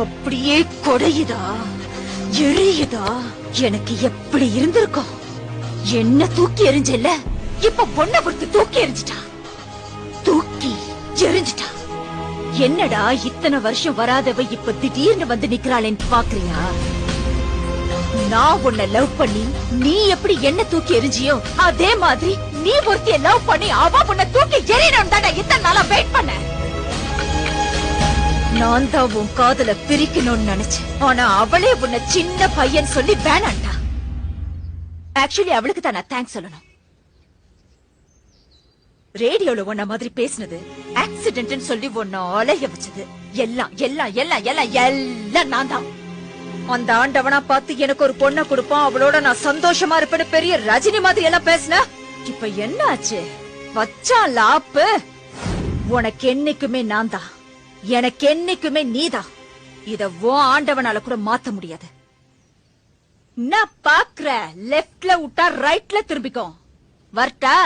அப்படியே கொடையுதா, எரியுதா? எனக்கு எப்படி இருந்திருக்கும்? என்ன தூக்கி எறிஞ்சல, இப்ப பொண்ணை கொடுத்து தூக்கி எறிஞ்சிட்டா, தூக்கி எறிஞ்சிட்டா. என்னடா இத்தனை வருஷம் வராதவ இப்ப திடீர்னு வந்து நிக்கிறாளேன்னு பாக்குறியா? நான் உன்னை லவ் பண்ணி நீ எப்படி என்ன தூக்கி எறிஞ்சியோ அதே மாதிரி நீ ஒருத்திய லவ் பண்ணி அவ உன்னை தூக்கி எறியணும் தானே இத்தனை நாளா வெயிட் பண்ண. நான் தான் உன் காதல பிரிக்கணும்னு நினைச்சேன். ஆனா அவளே உன்னை சின்ன பையன் சொல்லி வேணாண்டா. ஆக்சுவலி அவளுக்கு தான் நான் தேங்க்ஸ் சொல்லணும். ரேடியோல உன்ன மாதிரி பேசினது, ஆக்சிடென்ட் சொல்லி உன்ன அலைய வச்சது எல்லாம் எல்லாம் எல்லாம் எல்லாம் எல்லாம் நான் தான். அந்த ஆண்டவனா பார்த்து எனக்கு ஒரு பொண்ணை கொடுப்பான், அவளோட நான் சந்தோஷமா இருப்பேன்னு பெரிய ரஜினி மாதிரி எல்லாம் பேசின. இப்ப என்ன ஆச்சு? வச்சான் லாப்பு. உனக்கு என்னைக்குமே நான் தான், எனக்கு என்னைக்குமே நீதான். இத ஆண்டவனால கூட மாத்த முடியாது. நான் பாக்குற லெப்ட்ல விட்டா ரைட்ல திரும்பிக்கும். வரட்டா?